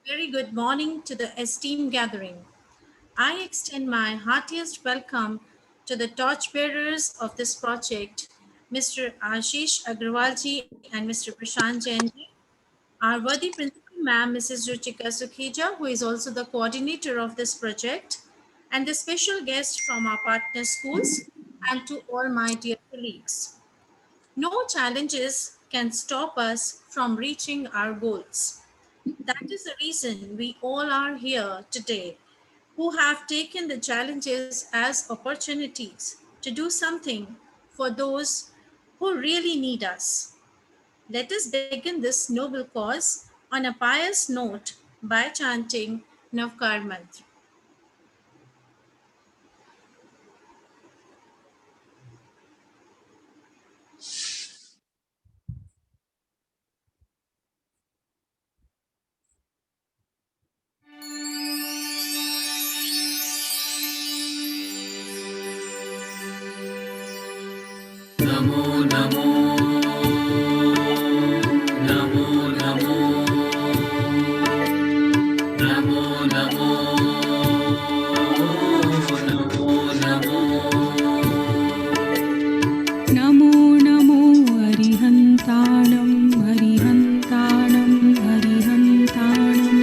Very good morning to the esteemed gathering. I extend my heartiest welcome to the torchbearers of this project, Mr. Ashish Agrawalji and Mr. Prashant Jainji, our worthy principal ma'am, Mrs. Ruchika Sukheja, who is also the coordinator of this project, and the special guest from our partner schools, and to all my dear colleagues. No challenges can stop us from reaching our goals. That is the reason we all are here today, who have taken the challenges as opportunities to do something for those who really need us. Let us begin this noble cause on a pious note by chanting Navkar Mantra. Namo Namo Namo Namo Namo Namo Namo Namo Namo Namo हरिहन्ताणं हरिहन्ताणं हरिहन्ताणं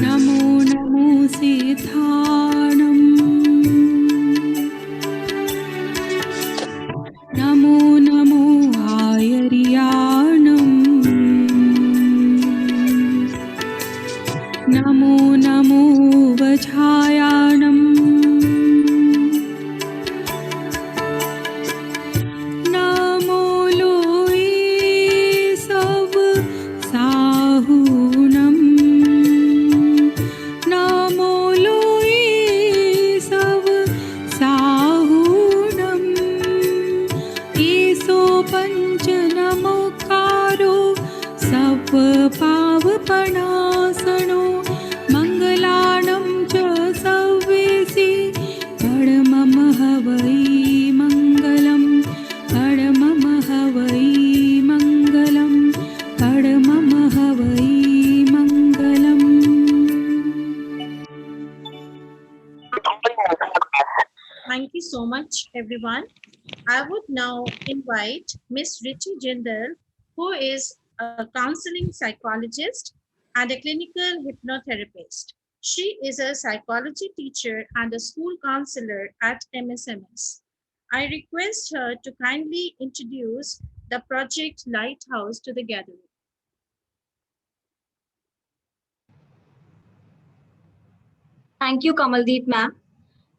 Namo Namo सेथाणं Namo Namo आयर्याणं Namo Namo वझायाणं नमो लोई सब साहुणं नमो लोई सब साहुणं ईसो पंच नमोकारो सब पावपणासनो मङ्गलानं च सव्येसि परमं हवै मङ्गलं परमं हवै मङ्गलं परमं हवै मङ्गलम् Thank you so much, everyone. I would now invite Miss Richi Jindal, who is a counseling psychologist and a clinical hypnotherapist. She is a psychology teacher and a school counselor at MSMS. I request her to kindly introduce the project Lighthouse to the gathering. Thank you, Kamaldeep ma'am.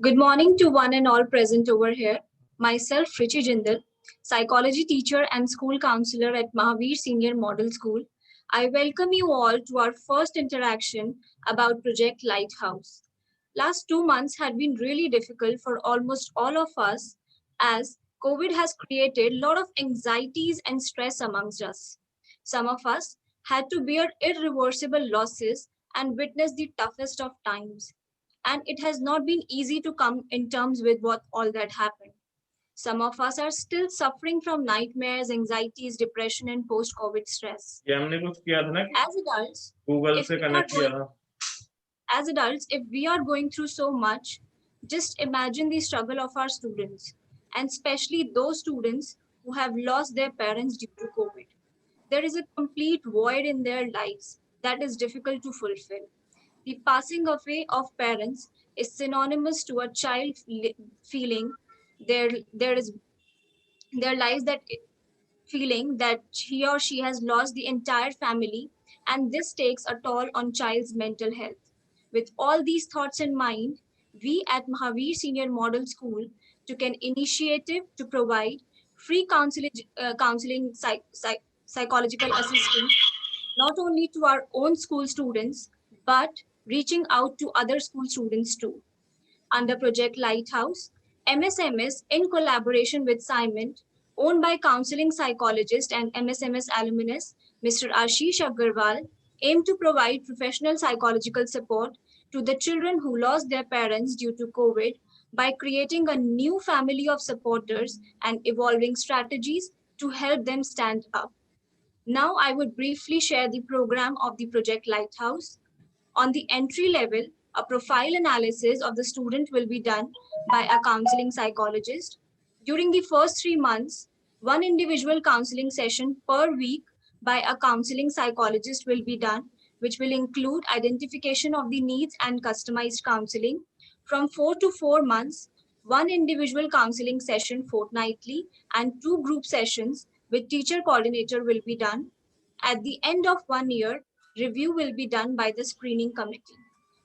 Good morning to one and all present over here. Myself, Richi Jindal, psychology teacher and school counselor at Mahavir Senior Model School. I welcome you all to our first interaction about Project Lighthouse. Last 2 months had been really difficult for almost all of us as COVID has created a lot of anxieties and stress amongst us. Some of us had to bear irreversible losses and witness the toughest of times, and it has not been easy to come in terms with what all that happened. Some of us are still suffering from nightmares, anxieties, depression, and post-COVID stress. ये हमने कुछ किया था ना कि As adults, Google if से we are connect किया going, था as adults, if we are going through so much, just imagine the struggle of our students, and especially those students who have lost their parents due to COVID. There is a complete void in their lives that is difficult to fulfill. The passing away of parents is synonymous to a child feeling there is their lives that feeling that he or she has lost the entire family, and this takes a toll on child's mental health. With all these thoughts in mind, we at Mahavir Senior Model School took an initiative to provide free counseling psychological assistance not only to our own school students, but reaching out to other school students too. Under Project Lighthouse, MSMS, in collaboration with Simon, owned by counseling psychologist and MSMS alumnus, Mr. Ashish Agarwal, aim to provide professional psychological support to the children who lost their parents due to COVID by creating a new family of supporters and evolving strategies to help them stand up. Now I would briefly share the program of the Project Lighthouse. On the entry level, a profile analysis of the student will be done by a counseling psychologist. During the first 3 months, one individual counseling session per week by a counseling psychologist will be done, which will include identification of the needs and customized counseling. From 4 to 4 months, one individual counseling session fortnightly and 2 group sessions with teacher coordinator will be done. At the end of 1 year, review will be done by the screening committee.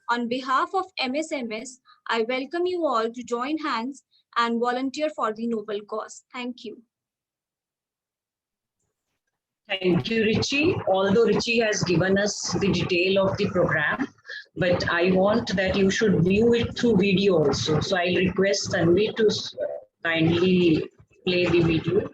On behalf of MSMS, I welcome you all to join hands and volunteer for the noble cause. Thank you. Thank you, Richie. Although Richie has given us the detail of the program, but I want that you should view it through video also. So I'll request Tanvi to kindly play the video.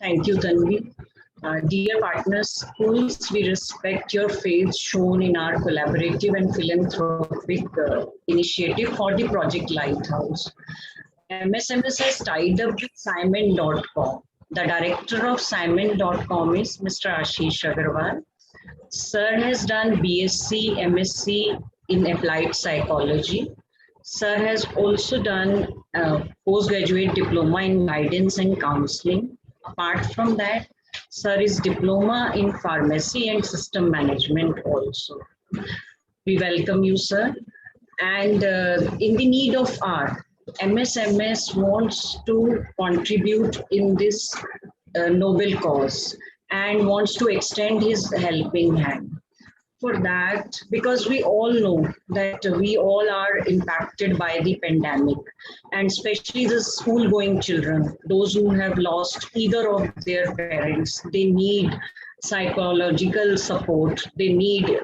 Thank you, Tanvi. Dear partners, schools, we respect your faith shown in our collaborative and philanthropic initiative for the Project Lighthouse. MSMS has tied up with Simon.com. The director of Simon.com is Mr. Ashish Agarwal. Sir has done BSc, MSc in Applied Psychology. Sir has also done postgraduate diploma in guidance and counseling. Apart from that, Sir is diploma in pharmacy and system management also. We welcome you, sir. And in the need of art, MSMS wants to contribute in this noble cause and wants to extend his helping hand. For that, because we all know that we all are impacted by the pandemic, and especially the school going children, those who have lost either of their parents, they need psychological support, they need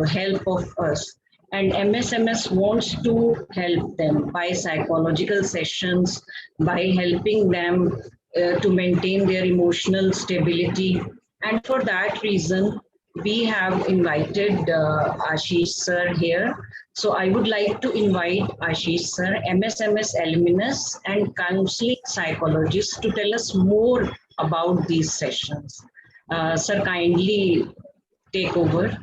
help of us. And MSMS wants to help them by psychological sessions, by helping them to maintain their emotional stability. And for that reason, we have invited Ashish sir here. So I would like to invite Ashish sir, MSMS alumnus and counseling psychologist, to tell us more about these sessions. Sir, kindly take over.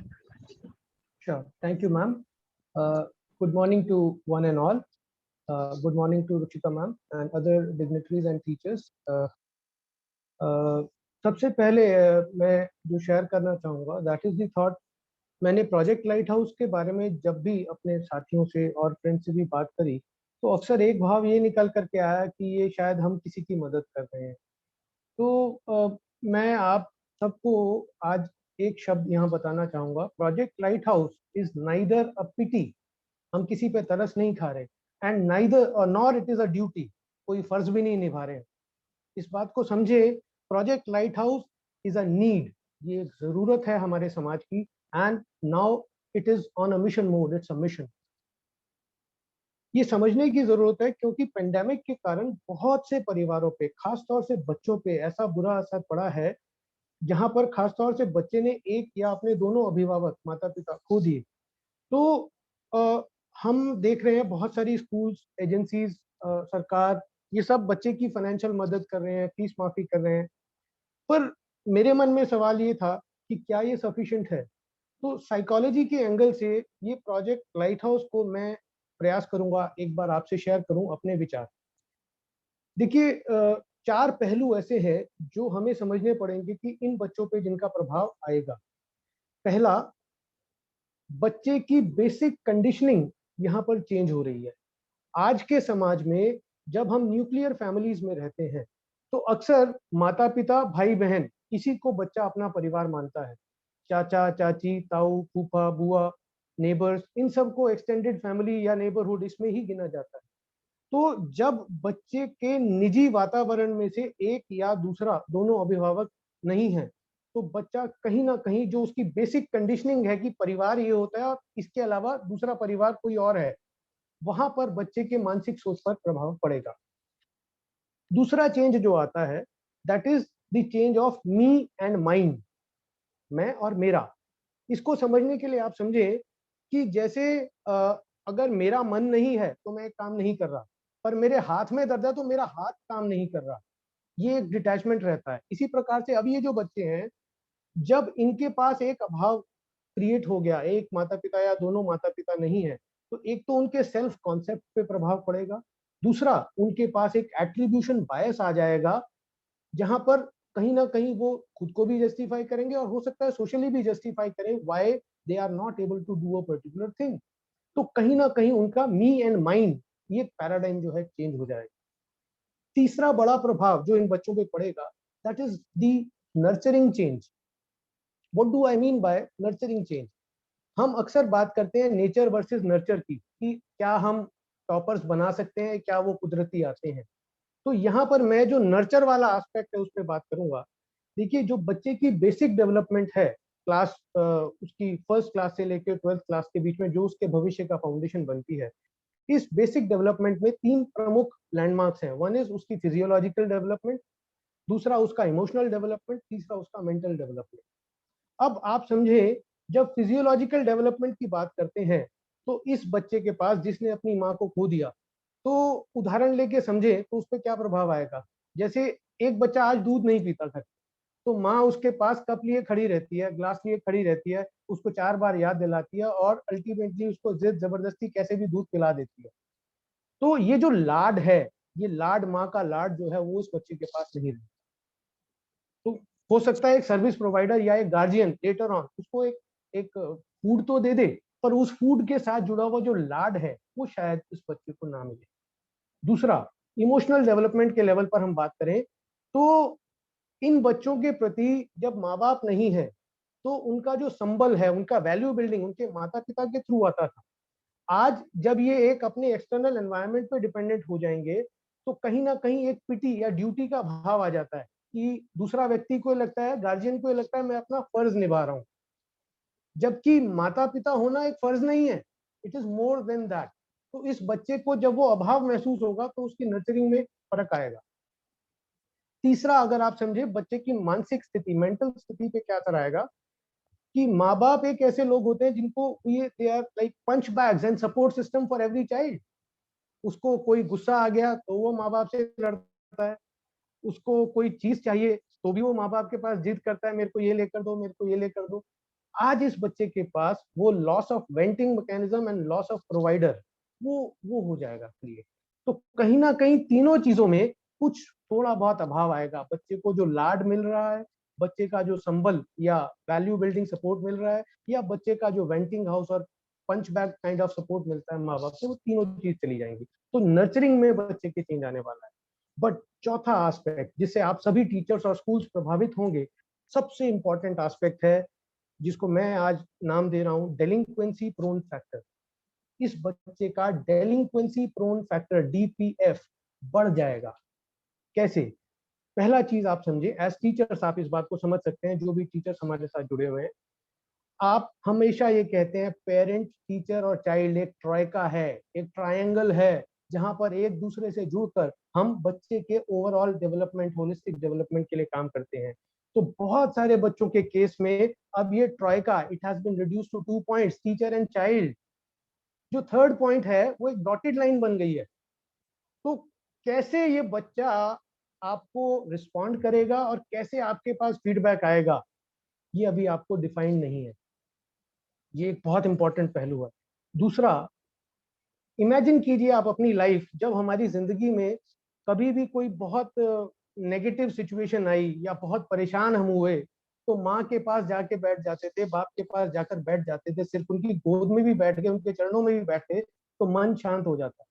Sure. Thank you, ma'am. Good morning to one and all. Good morning to Ruchika ma'am and other dignitaries and teachers. सबसे पहले मैं जो share करना चाहूँगा, that is the thought मैंने project light house के बारे में जब भी अपने साथियों से और फ्रेंड से भी बात करी, तो अक्सर एक भाव ये निकल करके आया कि ये शायद हम किसी की मदद कर रहे हैं। तो मैं आप सबको आज एक शब्द यहाँ बताना चाहूँगा, project lighthouse is neither a pity, हम किसी पे तरस नहीं खा रहे, and neither nor it is a duty, कोई फर्ज भी नहीं निभा रहे हैं। इस बात को समझे, project lighthouse is a need, ये एक जरूरत है हमारे समाज की, and now it is on a mission mode, it's a mission. ये समझने की जरूरत है क्योंकि पेंडेमिक के कारण बहुत से परिवारों पे, खासतौर से बच्चों पे ऐसा बुरा असर पड़ा है, जहां पर खासतौर से बच्चे ने एक या अपने दोनों अभिभावक माता पिता खो दिए। तो अ, हम देख रहे हैं बहुत सारी स्कूल्स, एजेंसीज, सरकार, ये सब बच्चे की फाइनेंशियल मदद कर रहे हैं, फीस माफी कर रहे हैं। पर मेरे मन में सवाल ये था कि क्या ये सफिशिएंट है? तो साइकोलॉजी के एंगल से ये प्रोजेक्ट लाइट हाउस को मैं प्रयास करूंगा एक बार आपसे शेयर करूं अपने विचार। देखिए, चार पहलू ऐसे हैं जो हमें समझने पड़ेंगे कि इन बच्चों पे जिनका प्रभाव आएगा। पहला, बच्चे की बेसिक कंडीशनिंग यहाँ पर चेंज हो रही है। आज के समाज में जब हम न्यूक्लियर फैमिलीज में रहते हैं, तो अक्सर माता पिता, भाई बहन, किसी को बच्चा अपना परिवार मानता है। चाचा चाची, ताऊ, फूफा, बुआ, नेबर्स, इन सबको एक्सटेंडेड फैमिली या नेबरहुड इसमें ही गिना जाता है। तो जब बच्चे के निजी वातावरण में से एक या दूसरा, दोनों अभिभावक नहीं है, तो बच्चा कहीं ना कहीं जो उसकी बेसिक कंडीशनिंग है कि परिवार ये होता है और इसके अलावा दूसरा परिवार कोई और है, वहां पर बच्चे के मानसिक सोच पर प्रभाव पड़ेगा। दूसरा चेंज जो आता है, that is the change of me and mind, मैं और मेरा। इसको समझने के लिए आप समझे कि जैसे अगर मेरा मन नहीं है तो मैं एक काम नहीं कर रहा, पर मेरे हाथ में दर्द है तो मेरा हाथ काम नहीं कर रहा, ये एक डिटैचमेंट रहता है। इसी प्रकार से अब ये जो बच्चे हैं, जब इनके पास एक अभाव क्रिएट हो गया, एक माता पिता या दोनों माता पिता नहीं है, तो एक तो उनके सेल्फ कॉन्सेप्ट पे प्रभाव पड़ेगा। दूसरा, उनके पास एक एट्रीब्यूशन बायस आ जाएगा, जहां पर कहीं ना कहीं वो खुद को भी जस्टिफाई करेंगे और हो सकता है सोशली भी जस्टिफाई करें why they are not able to do a particular thing. तो कहीं ना कहीं उनका मी एंड माइंड, ये पैराडाइम जो है चेंज हो जाएगा। तीसरा बड़ा प्रभाव जो इन बच्चों पे पड़ेगा, that is the nurturing change. What do I mean by nurturing change? हम अक्सर बात करते हैं नेचर वर्सेस नर्चर की, कि क्या हम टॉपर्स बना सकते हैं, क्या वो कुदरती आते हैं। तो यहाँ पर मैं जो नर्चर वाला एस्पेक्ट है उस पर बात करूंगा। देखिए, जो बच्चे की बेसिक डेवलपमेंट है, क्लास उसकी फर्स्ट क्लास से लेकर 12th क्लास के बीच में, जो उसके भविष्य का फाउंडेशन बनती है, इस बेसिक डेवलपमेंट में तीन प्रमुख लैंडमार्क्स हैं। वन इज उसकी फिजियोलॉजिकल डेवलपमेंट, दूसरा उसका इमोशनल डेवलपमेंट, तीसरा उसका मेंटल डेवलपमेंट। अब आप समझे, जब फिजियोलॉजिकल डेवलपमेंट की बात करते हैं, तो इस बच्चे के पास जिसने अपनी माँ को खो दिया, तो उदाहरण लेके समझे तो उस पर क्या प्रभाव आएगा। जैसे एक बच्चा आज दूध नहीं पीता घर, तो माँ उसके पास कप लिए खड़ी रहती है, ग्लास लिए खड़ी रहती है, उसको 4 बार याद दिलाती है और अल्टीमेटली उसको जिद जबरदस्ती कैसे भी दूध पिला देती है। तो ये जो लाड है, ये लाड, माँ का लाड जो है, वो इस बच्चे के पास नहीं रहता। तो हो सकता है एक सर्विस प्रोवाइडर या एक गार्जियन लेटर ऑन उसको एक फूड तो दे दे, पर उस फूड के साथ जुड़ा हुआ जो लाड है वो शायद इस बच्चे को ना मिले। दूसरा, इमोशनल डेवलपमेंट के लेवल पर हम बात करें, तो इन बच्चों के प्रति जब माँ बाप नहीं है, तो उनका जो संबल है, उनका वैल्यू बिल्डिंग उनके माता पिता के थ्रू आता था। आज जब ये एक अपने एक्सटर्नल एनवायरनमेंट पे डिपेंडेंट हो जाएंगे, तो कहीं ना कहीं एक पिटी या ड्यूटी का भाव आ जाता है, कि दूसरा व्यक्ति को लगता है, गार्जियन को लगता है मैं अपना फर्ज निभा रहा हूँ, जबकि माता पिता होना एक फर्ज नहीं है, it is more than that. तो इस बच्चे को जब वो अभाव महसूस होगा, तो उसकी नर्चरिंग में फर्क आएगा। तीसरा, अगर आप समझे बच्चे की मानसिक स्थिति, मेंटल स्थिति पे क्या असर आएगा, कि माँ बाप एक ऐसे लोग होते हैं जिनको ये they are like punch bags and support system for every child. उसको कोई गुस्सा आ गया तो वो माँ बाप से लड़ता है, उसको कोई चीज चाहिए तो भी वो माँ बाप के पास जिद करता है, मेरे को ये लेकर दो, मेरे को ये लेकर दो। आज इस बच्चे के पास वो loss of venting mechanism and loss of provider, वो हो जाएगा क्रिएट। तो कहीं ना कहीं तीनों चीजों में कुछ थोड़ा बहुत अभाव आएगा। बच्चे को जो लाड मिल रहा है, बच्चे का जो संबल या वैल्यू बिल्डिंग सपोर्ट मिल रहा है, या बच्चे का जो वेंटिंग हाउस और पंच बैग काइंड ऑफ सपोर्ट मिलता है माँ बाप से, वो तीनों चीज चली जाएंगी। तो नर्चरिंग में बच्चे के चेंज आने वाला है। बट चौथा एस्पेक्ट जिससे आप सभी टीचर्स और स्कूल्स प्रभावित होंगे, सबसे इंपॉर्टेंट एस्पेक्ट है, जिसको मैं आज नाम दे रहा हूँ डेलिंक्वेंसी प्रोन फैक्टर। इस बच्चे का डेलिंक्वेंसी प्रोन फैक्टर DPF बढ़ जाएगा। कैसे? पहला चीज आप समझे, एज टीचर्स आप इस बात को समझ सकते हैं, जो भी टीचर्स हमारे साथ जुड़े हुए हैं, आप हमेशा ये कहते हैं पेरेंट, टीचर और चाइल्ड एक ट्राइका है, एक ट्रायंगल है, जहां पर एक दूसरे से जुड़कर हम बच्चे के ओवरऑल डेवलपमेंट, होलिस्टिक डेवलपमेंट के लिए काम करते हैं। तो बहुत सारे बच्चों के केस में अब ये troika it has been reduce to 2 points, teacher and child. जो थर्ड पॉइंट है वो एक डॉटेड लाइन बन गई है। तो कैसे ये बच्चा आपको रिस्पॉन्ड करेगा और कैसे आपके पास फीडबैक आएगा, ये अभी आपको डिफाइन नहीं है। ये एक बहुत इंपॉर्टेंट पहलू है। दूसरा, इमेजिन कीजिए आप अपनी लाइफ, जब हमारी जिंदगी में कभी भी कोई बहुत नेगेटिव सिचुएशन आई या बहुत परेशान हम हुए, तो माँ के पास जाके बैठ जाते थे, बाप के पास जाकर बैठ जाते थे, सिर्फ उनकी गोद में भी बैठ गए, उनके चरणों में भी बैठे तो मन शांत हो जाता।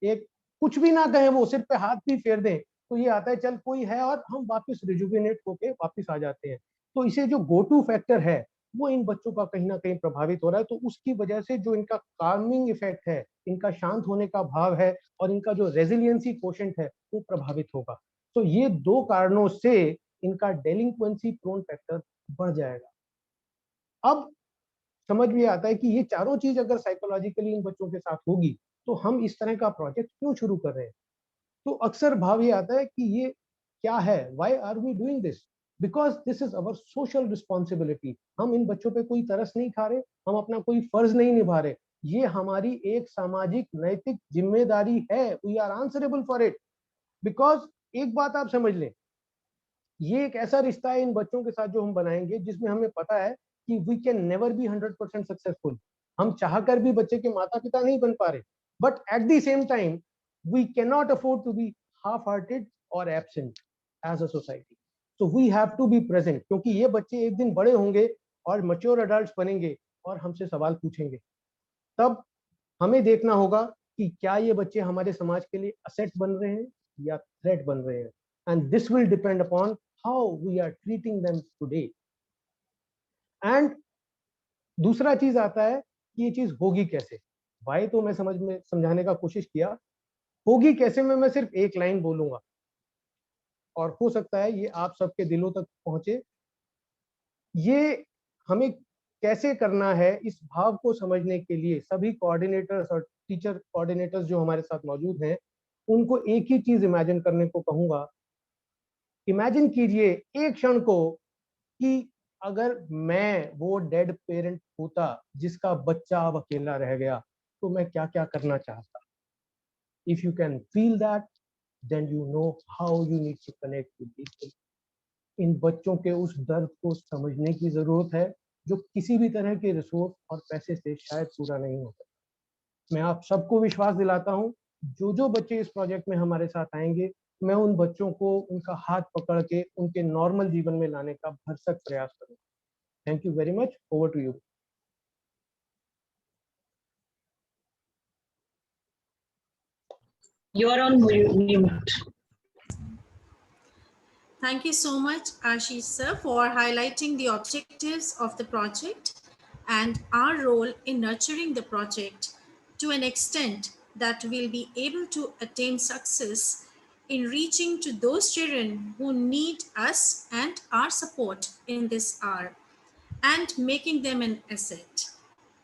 एक कुछ भी ना कहें, वो सिर पे हाथ भी फेर दें तो ये आता है चल कोई है, और हम वापस रिजुविनेट होके वापस आ जाते हैं। तो इसे जो गो टू फैक्टर है वो इन बच्चों का कहीं ना कहीं प्रभावित हो रहा है। तो उसकी वजह से जो इनका कार्मिंग इफेक्ट है, इनका शांत होने का भाव है, और इनका जो रेजिलियंसी कोशेंट है वो प्रभावित होगा। तो ये दो कारणों से इनका डेलिंक्वेंसी प्रोन फैक्टर बढ़ जाएगा। अब समझ में आता है कि ये चारों चीज अगर साइकोलॉजिकली इन बच्चों के साथ होगी तो हम इस तरह का प्रोजेक्ट क्यों शुरू कर रहे हैं। तो अक्सर भाव ये आता है कि ये क्या है, why are we doing this, because this is our social responsibility. हम इन बच्चों पे कोई तरस नहीं खा रहे, हम अपना कोई फर्ज नहीं निभा रहे, ये हमारी एक सामाजिक नैतिक जिम्मेदारी है। We are answerable for it. Because एक बात आप समझ लें, ये एक ऐसा रिश्ता है इन बच्चों के साथ जो हम बनाएंगे जिसमें हमें पता है कि we can never be 100% successful. हम चाहकर भी बच्चे के माता पिता नहीं बन पा रहे, but at the same time we can not afford to be half hearted और absent as a society. So we have to be present, क्योंकि ये बच्चे एक दिन बड़े होंगे और मैच्योर एडल्ट्स बनेंगे और हमसे सवाल पूछेंगे। तब हमें देखना होगा कि क्या ये बच्चे हमारे समाज के लिए असेट बन रहे हैं या थ्रेट बन रहे हैं। And this will depend upon how we are treating them today. And दूसरा चीज आता है कि ये चीज होगी कैसे। वाई तो मैं समझाने का कोशिश किया, होगी कैसे में मैं सिर्फ एक लाइन बोलूंगा और हो सकता है ये आप सबके दिलों तक पहुंचे। ये हमें कैसे करना है, इस भाव को समझने के लिए सभी कोऑर्डिनेटर्स और टीचर कोऑर्डिनेटर्स जो हमारे साथ मौजूद हैं, उनको एक ही चीज इमेजिन करने को कहूंगा। इमेजिन कीजिए एक क्षण को कि अगर मैं वो डेड पेरेंट होता जिसका बच्चा अब अकेला रह गया, तो मैं क्या क्या करना चाहता। If you can feel that, then you know how you need to connect with people. इन बच्चों के उस दर्द को समझने की जरूरत है जो किसी भी तरह के रिसोर्स और पैसे से शायद पूरा नहीं होता। मैं आप सबको विश्वास दिलाता हूँ, जो बच्चे इस प्रोजेक्ट में हमारे साथ आएंगे, मैं उन बच्चों को उनका हाथ पकड़ के उनके नॉर्मल जीवन में लाने का भरसक प्रयास करूंगा। Thank you very much. Over to you. You are on mute. Thank you so much, Ashish sir, for highlighting the objectives of the project and our role in nurturing the project to an extent that we'll be able to attain success in reaching to those children who need us and our support in this hour and making them an asset.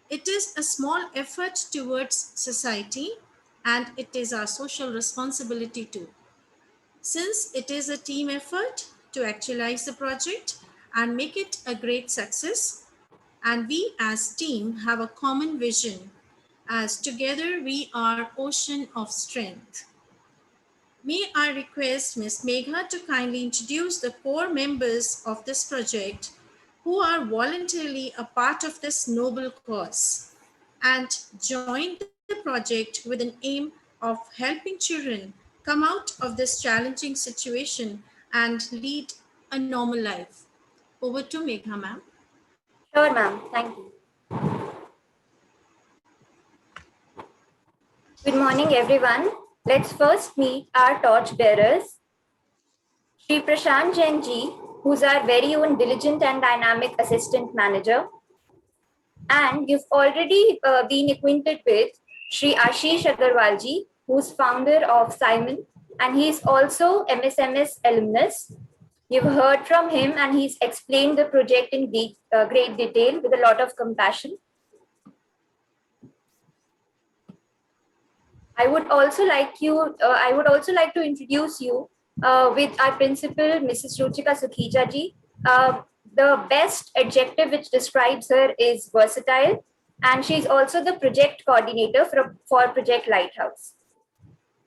It is a small effort towards society and it is our social responsibility too. Since it is a team effort to actualize the project and make it a great success, and we as team have a common vision, as together we are ocean of strength. May I request Ms. Megha to kindly introduce the core members of this project who are voluntarily a part of this noble cause and join the project with an aim of helping children come out of this challenging situation and lead a normal life. Over to Megha, ma'am. Sure, ma'am. Thank you. Good morning, everyone. Let's first meet our torch bearers. Shri Prashant Jain ji, who's our very own diligent and dynamic assistant manager. And you've already been acquainted with Shri Ashish Agarwal ji, who's founder of Simon, and he's also MSMS alumnus. You've heard from him, and he's explained the project in great detail with a lot of compassion. I would also like to introduce you with our principal, Mrs. Ruchika Sukhija ji. The best adjective which describes her is versatile, and she's also the project coordinator for Project Lighthouse.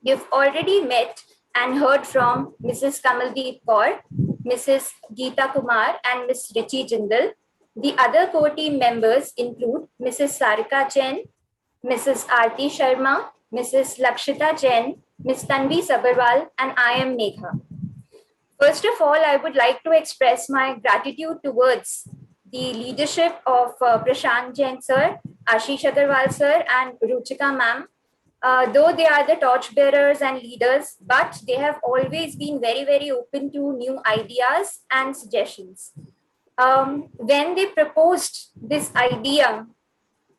You've already met and heard from Mrs. Kamaldeep Kaur, Mrs. Geeta Kumar, and Ms. Richi Jindal. The other core team members include Mrs. Sarika Jain, Mrs. Aarti Sharma, Mrs. Lakshita Jain, Ms. Tanvi Sabharwal, and I am Megha. First of all, I would like to express my gratitude towards the leadership of Prashant Jain sir, Ashish Agarwal sir, and Ruchika ma'am. Though they are the torch bearers and leaders, but they have always been very, very open to new ideas and suggestions. When they proposed this idea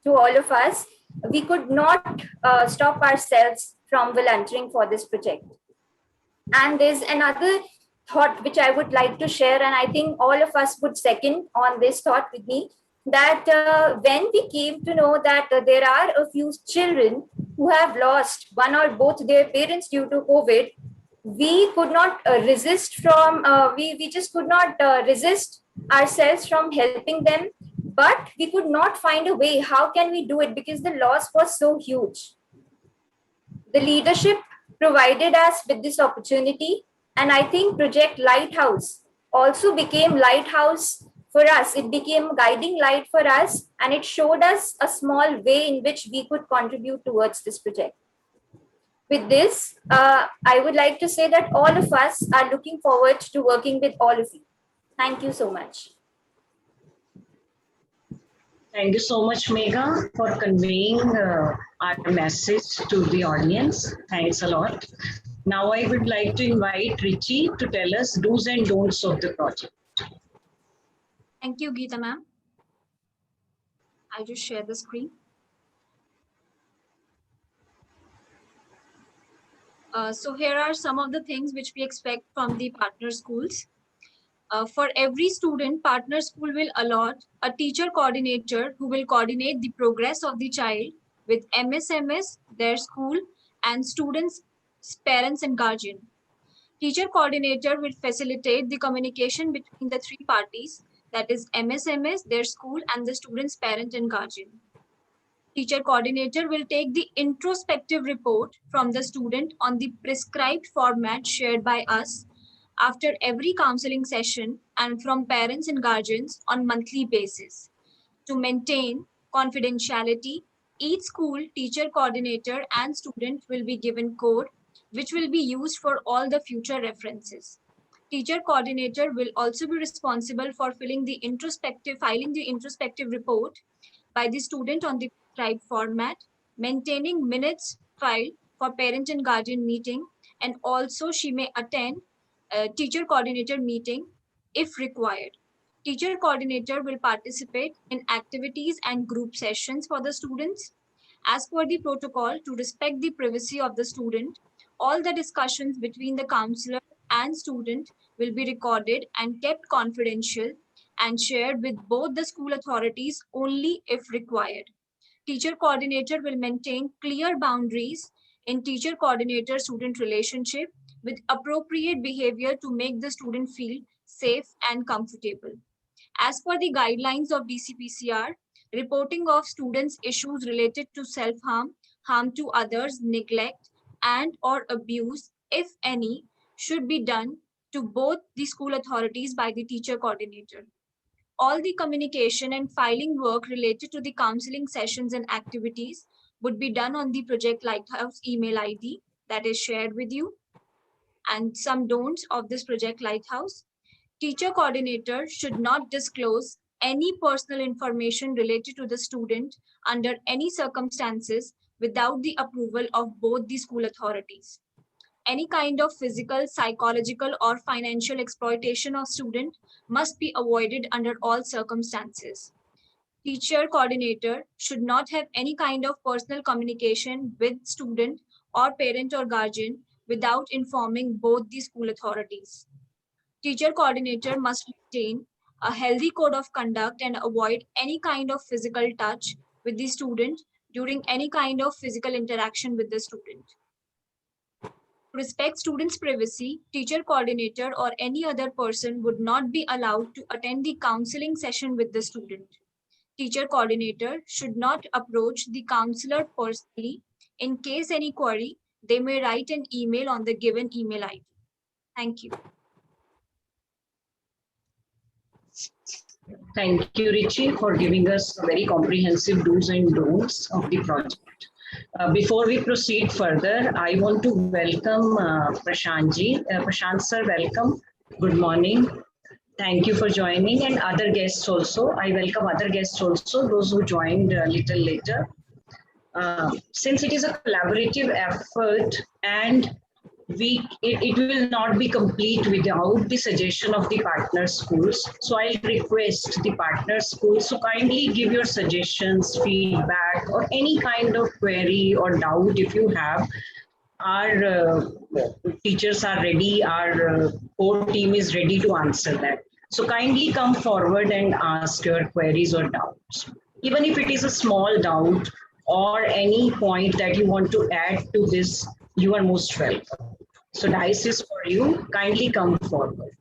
to all of us, we could not stop ourselves from volunteering for this project. And there's another thought which I would like to share, and I think all of us would second on this thought with me, that when we came to know that there are a few children who have lost one or both their parents due to COVID, we could not resist from, we just could not resist ourselves from helping them, but we could not find a way. How can we do it? Because the loss was so huge. The leadership provided us with this opportunity, and I think Project Lighthouse also became Lighthouse for us. It became a guiding light for us, and it showed us a small way in which we could contribute towards this project. With this, I would like to say that all of us are looking forward to working with all of you. Thank you so much. Thank you so much, Megha, for conveying our message to the audience. Thanks a lot. Now I would like to invite Richi to tell us do's and don'ts of the project. Thank you, Geeta ma'am. I'll just share the screen. So here are some of the things which we expect from the partner schools. For every student, partner school will allot a teacher coordinator who will coordinate the progress of the child with MSMS, their school, and students, parents, and guardian. Teacher coordinator will facilitate the communication between the three parties, that is MSMS, their school, and the student's parent and guardian. Teacher coordinator will take the introspective report from the student on the prescribed format shared by us after every counseling session and from parents and guardians on monthly basis. To maintain confidentiality, each school teacher coordinator and student will be given code which will be used for all the future references. Teacher coordinator will also be responsible for filing the introspective report by the student on the prescribed format, maintaining minutes filed for parent and guardian meeting, and also she may attend a teacher coordinator meeting if required. Teacher coordinator will participate in activities and group sessions for the students. As per the protocol, to respect the privacy of the student, all the discussions between the counselor and student will be recorded and kept confidential and shared with both the school authorities only if required. Teacher coordinator will maintain clear boundaries in teacher coordinator student relationship with appropriate behavior to make the student feel safe and comfortable. As per the guidelines of DCPCR, reporting of students' issues related to self-harm, harm to others, neglect, and or abuse, if any, should be done to both the school authorities by the teacher coordinator. All the communication and filing work related to the counseling sessions and activities would be done on the Project Lighthouse email ID that is shared with you. And some don'ts of this Project Lighthouse. Teacher coordinator should not disclose any personal information related to the student under any circumstances without the approval of both the school authorities. Any kind of physical, psychological, or financial exploitation of student must be avoided under all circumstances. Teacher coordinator should not have any kind of personal communication with student or parent or guardian without informing both the school authorities. Teacher coordinator must maintain a healthy code of conduct and avoid any kind of physical touch with the student during any kind of physical interaction with the student. To respect students' privacy, teacher coordinator or any other person would not be allowed to attend the counseling session with the student. Teacher coordinator should not approach the counselor personally. In case any query, they may write an email on the given email ID. Thank you. Thank you, Richie, for giving us a very comprehensive do's and don'ts of the project. Before we proceed further, I want to welcome Prashant ji. Prashant sir, welcome. Good morning. Thank you for joining, and other guests also. I welcome other guests also, those who joined a little later. Since it is a collaborative effort and it will not be complete without the suggestion of the partner schools. So I request the partner schools to kindly give your suggestions, feedback, or any kind of query or doubt if you have. Our teachers are ready, our core team is ready to answer that. So kindly come forward and ask your queries or doubts. Even if it is a small doubt or any point that you want to add to this, you are most welcome. So dice is for you. Kindly come forward.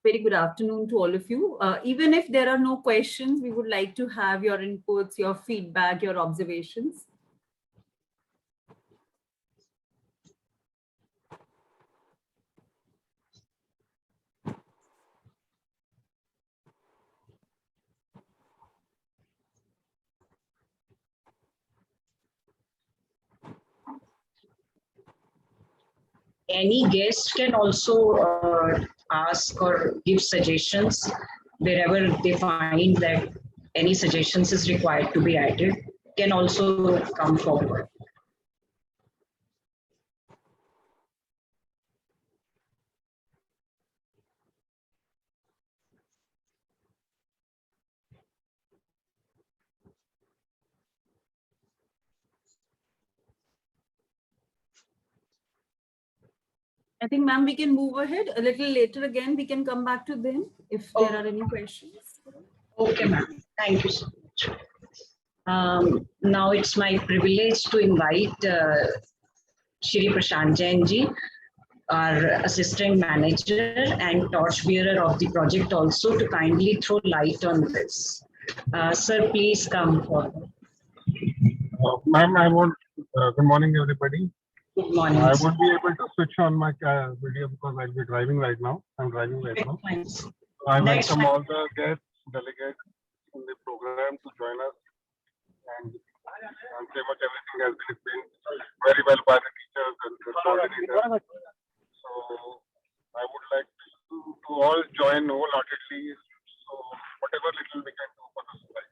Very good afternoon to all of you. Even if there are no questions, we would like to have your inputs, your feedback, your observations. Any guest can also ask or give suggestions wherever they find that any suggestions is required to be added, can also come forward. I think, ma'am, we can move ahead a little later again. We can come back to them if there are any questions. Okay, ma'am. Thank you so much. Now it's my privilege to invite Shri Prashant Jain ji, our assistant manager and torchbearer of the project, also to kindly throw light on this. Sir, please come forward. Ma'am, good morning, everybody. Good morning. I won't be able to switch on my video because I'll be driving right now. I'm driving right now. So I welcome all the guests, delegates in the program to join us. And pretty much everything has been explained very well by the teachers and the coordinators. So I would like to all join wholeheartedly. So whatever little we can do for the society.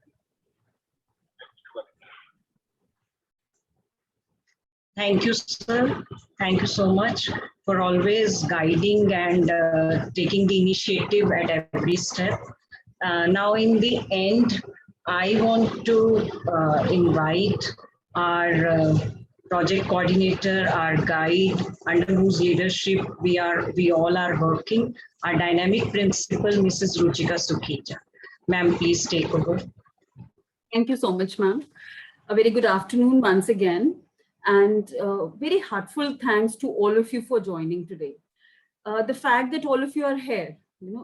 Thank you, sir. Thank you so much for always guiding and taking the initiative at every step. Now, in the end, I want to invite our project coordinator, our guide, under whose leadership we all are working, our dynamic principal, Mrs. Ruchika Sukhija. Ma'am, please take over. Thank you so much, ma'am. A very good afternoon once again. And very heartfelt thanks to all of you for joining today. The fact that all of you are here,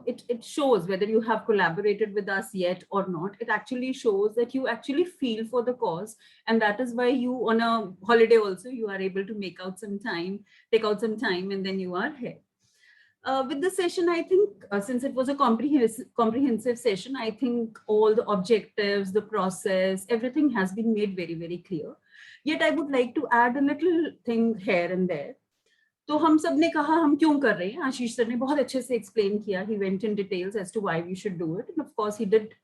it shows whether you have collaborated with us yet or not. It actually shows that you actually feel for the cause. And that is why you, on a holiday also, you are able to take out some time, and then you are here. with the session, I think since it was a comprehensive session, I think all the objectives, the process, everything has been made very, very clear. Yet I would like to add a little thing here and there. तो हम सब ने कहा हम क्यों कर रहे हैं, आशीष सर ने बहुत अच्छे से explain किया. He went in details as to why we should do it, and of course he did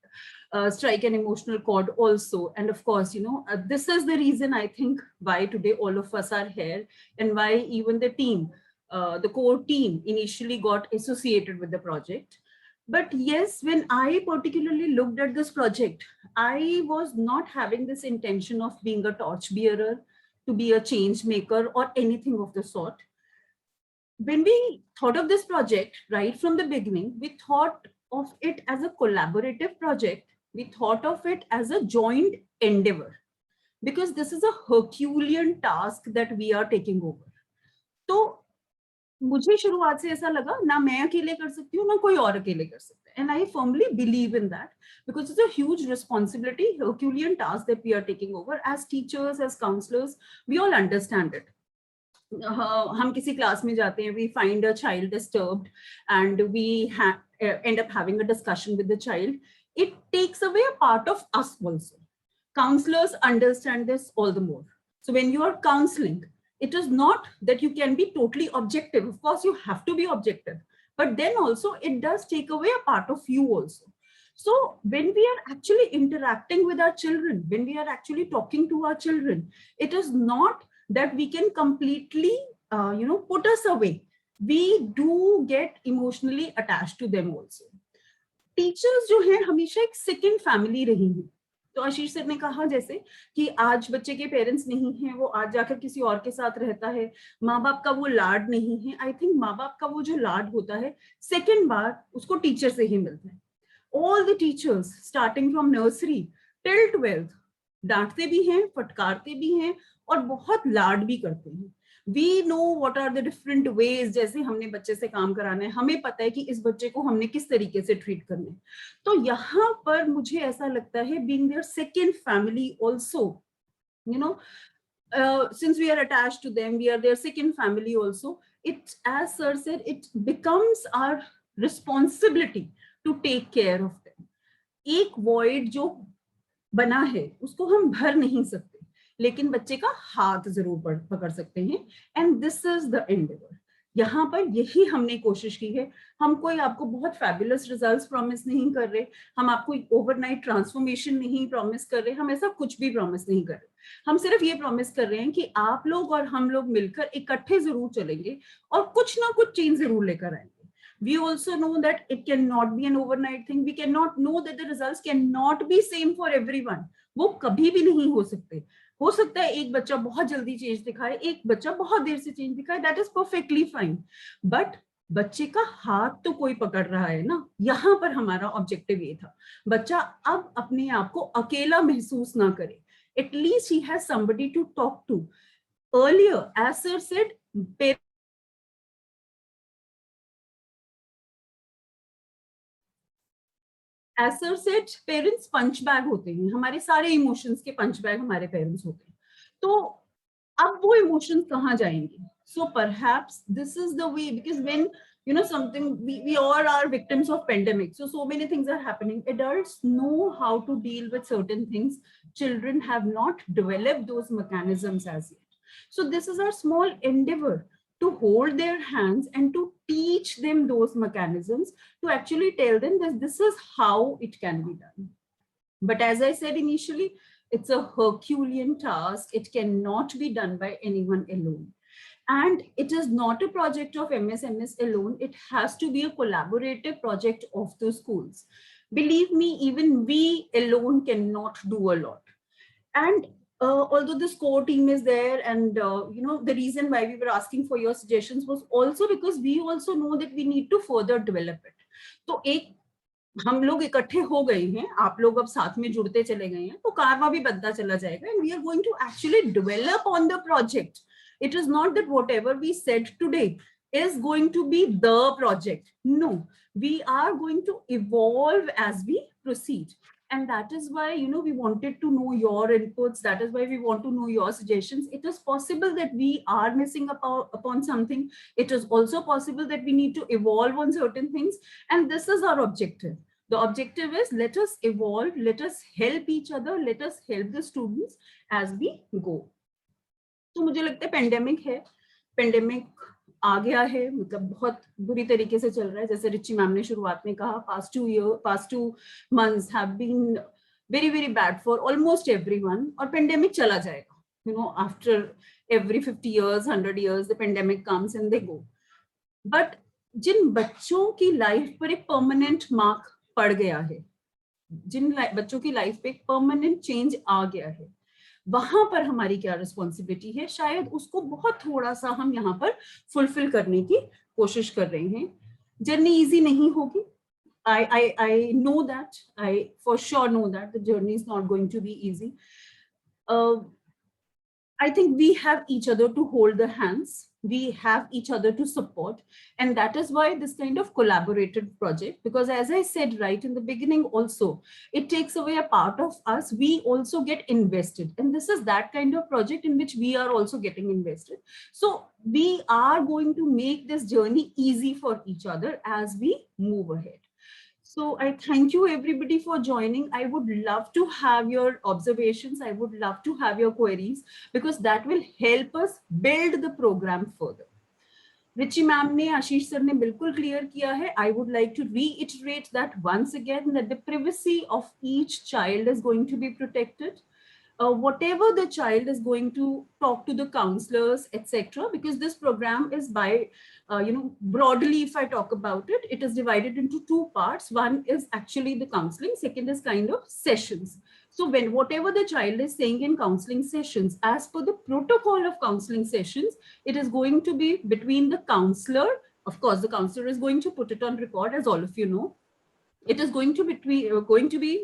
strike an emotional chord also. And of course, you know, this is the reason I think why today all of us are here, and why even the team, the core team, initially got associated with the project. But yes, when I particularly looked at this project, I was not having this intention of being a torchbearer, to be a change maker or anything of the sort. When we thought of this project right from the beginning, we thought of it as a collaborative project. We thought of it as a joint endeavor, because this is a Herculean task that we are taking over. तो मुझे शुरुआत से ऐसा लगा ना मैं अकेले कर सकती हूँ ना कोई और अकेले कर सकता है. And I firmly believe in that, because it's a huge responsibility, Herculean task that we are taking over as teachers, as counselors. We all understand it. हम किसी क्लास में जाते हैं, we find a child disturbed and we end up having a discussion with the child. It takes away a part of us also. Counselors understand this all the more. So when you are counseling, it is not that you can be totally objective. Of course, you have to be objective, but then also it does take away a part of you also. So when we are actually interacting with our children, when we are actually talking to our children, it is not that we can completely, put us away. We do get emotionally attached to them also. Teachers जो हैं हमेशा एक second family रही हैं. तो आशीष sir ने कहा जैसे कि आज बच्चे के पेरेंट्स नहीं हैं, वो आज जाकर किसी और के साथ रहता है, माँ बाप का वो लाड नहीं है. आई थिंक माँ बाप का वो जो लाड होता है सेकेंड बार उसको टीचर से ही मिलता है. All the teachers starting from nursery till 12th डांटते भी हैं, फटकारते भी हैं और बहुत लाड भी करते हैं. We know what are the different ways. जैसे हमने बच्चे से काम कराना है, हमें पता है कि इस बच्चे को हमने किस तरीके से ट्रीट करना है. तो यहाँ पर मुझे ऐसा लगता है being their second family also, since we are attached to them, we are their second family also. It, as sir said, it becomes our responsibility to take care of them. एक void जो बना है उसको हम भर नहीं सकते, लेकिन बच्चे का हाथ जरूर पकड़ सकते हैं. And this is the Endeavour. यहाँ पर यही हमने कोशिश की है. हम कोई आपको बहुत फैबुलस रिजल्ट्स प्रॉमिस नहीं कर रहे, हम आपको ओवरनाइट ट्रांसफॉर्मेशन नहीं प्रॉमिस कर रहे, हम ऐसा कुछ भी प्रॉमिस नहीं कर रहे. हम सिर्फ ये प्रॉमिस कर रहे हैं कि आप लोग और हम लोग मिलकर इकट्ठे जरूर चलेंगे और कुछ ना कुछ चेंज जरूर लेकर आएंगे. We also know that it cannot be an overnight thing. We cannot know that the results cannot be same for everyone. वो कभी भी नहीं हो सकते. हो सकता है एक बच्चा बहुत जल्दी चेंज दिखाए, एक बच्चा बहुत देर से चेंज दिखाए. That is perfectly fine. But बच्चे का हाथ तो कोई पकड़ रहा है ना. यहाँ पर हमारा ऑब्जेक्टिव ये था, बच्चा अब अपने आप को अकेला महसूस ना करे. At least he has somebody to talk to. Earlier, as sir said, as sir said, parents punch bag होते हैं. हमारे सारे इमोशंस के पंच बैग हमारे पेरेंट्स होते हैं. तो अब वो इमोशंस कहाँ जाएंगे? So perhaps this is the way, because when something, we all are victims of pandemic. So many things are happening. Adults know how to deal with certain things. Children have not developed those mechanisms as yet. So this is our small endeavor to hold their hands and to teach them those mechanisms, to actually tell them that this is how it can be done. But as I said initially, it's a Herculean task. It cannot be done by anyone alone. And it is not a project of MSMS alone. It has to be a collaborative project of the schools. Believe me, even we alone cannot do a lot. And although this core team is there, and the reason why we were asking for your suggestions was also because we also know that we need to further develop it. तो एक हम लोग इकट्ठे हो गए हैं, आप लोग अब साथ में जुड़ते चले गए हैं, तो कारवा भी बनता चला जाएगा. And we are going to actually develop on the project. It is not that whatever we said today is going to be the project. No, we are going to evolve as we proceed. And that is why, we wanted to know your inputs. That is why we want to know your suggestions. It is possible that we are missing upon something. It is also possible that we need to evolve on certain things. And this is our objective. The objective is, let us evolve, let us help each other, let us help the students as we go. तो मुझे लगता है pandemic आ गया है, मतलब बहुत बुरी तरीके से चल रहा है. जैसे रिची मैम ने शुरुआत में कहा, past 2 months have been very, very bad for almost everyone. और पेंडेमिक चला जाएगा. After every 50 years, 100 years, the pandemic comes and they go. But जिन बच्चों की लाइफ पर एक परमानेंट मार्क पड़ गया है, जिन बच्चों की लाइफ पे एक परमानेंट चेंज आ गया है, वहां पर हमारी क्या रिस्पॉन्सिबिलिटी है, शायद उसको बहुत थोड़ा सा हम यहाँ पर फुलफिल करने की कोशिश कर रहे हैं. जर्नी इजी नहीं होगी. I know that. I for sure know that the journey is not going to be easy. I think we have each other to hold the hands. We have each other to support. And that is why this kind of collaborated project, because as I said right in the beginning also, it takes away a part of us. We also get invested. And this is that kind of project in which we are also getting invested. So we are going to make this journey easy for each other as we move ahead. So I thank you everybody for joining. I would love to have your observations. I would love to have your queries, because that will help us build the program further. Richi ma'am ne, Ashish sir ne bilkul clear kiya hai. I would like to reiterate that once again, that the privacy of each child is going to be protected. Whatever the child is going to talk to the counselors, etc., because this program is by, broadly, if I talk about it, it is divided into 2 parts. One is actually the counseling, second is kind of sessions. So when whatever the child is saying in counseling sessions, as per the protocol of counseling sessions, it is going to be between the counselor. Of course, the counselor is going to put it on record, as all of you know. It is going to be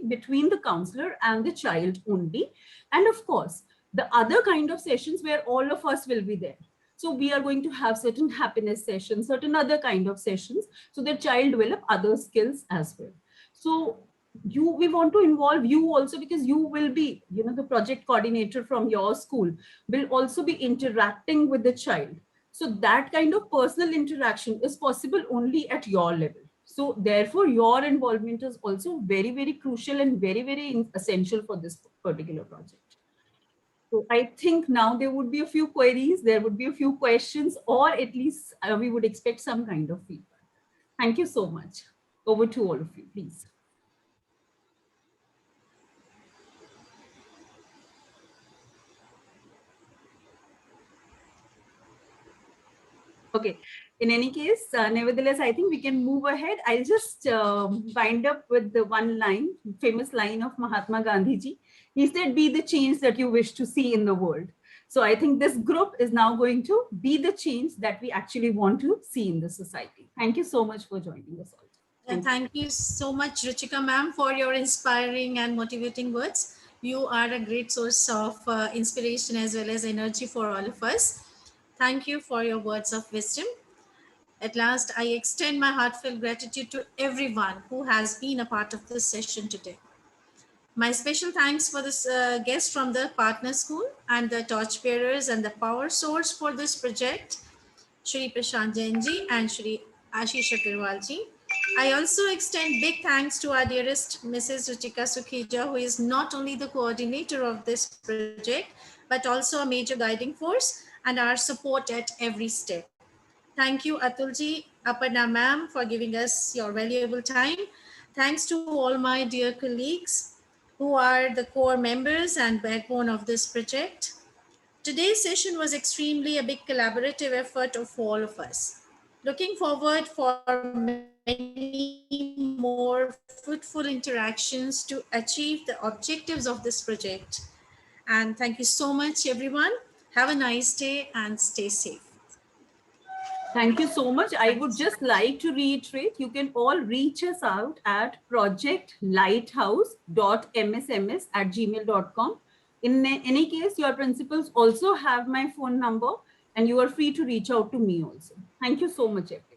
between the counselor and the child only. And of course, the other kind of sessions where all of us will be there. So we are going to have certain happiness sessions, certain other kind of sessions, so the child develop other skills as well. So we want to involve you also, because you will be, the project coordinator from your school will also be interacting with the child. So that kind of personal interaction is possible only at your level. So therefore, your involvement is also very, very crucial and very, very essential for this particular project. So I think now there would be a few queries, there would be a few questions, or at least we would expect some kind of feedback. Thank you so much. Over to all of you, please. Okay. In any case, nevertheless, I think we can move ahead. I'll just wind up with the one line, famous line of Mahatma Gandhi ji. He said, be the change that you wish to see in the world. So I think this group is now going to be the change that we actually want to see in the society. Thank you so much for joining us all. And thank you so much, Ruchika ma'am, for your inspiring and motivating words. You are a great source of inspiration as well as energy for all of us. Thank you for your words of wisdom. At last, I extend my heartfelt gratitude to everyone who has been a part of this session today. My special thanks for this guest from the partner school and the torchbearers and the power source for this project, Shri Prashant Jain ji and Shri Ashish Agarwal ji. I also extend big thanks to our dearest Mrs. Ruchika Sukhija, who is not only the coordinator of this project, but also a major guiding force and our support at every step. Thank you, Atulji, Aparna ma'am, for giving us your valuable time. Thanks to all my dear colleagues who are the core members and backbone of this project. Today's session was extremely a big collaborative effort of all of us. Looking forward for many more fruitful interactions to achieve the objectives of this project. And thank you so much, everyone. Have a nice day and stay safe. Thank you so much. I would just like to reiterate, you can all reach us out at projectlighthouse.msms@gmail.com. In any case, your principals also have my phone number and you are free to reach out to me also. Thank you so much, everyone.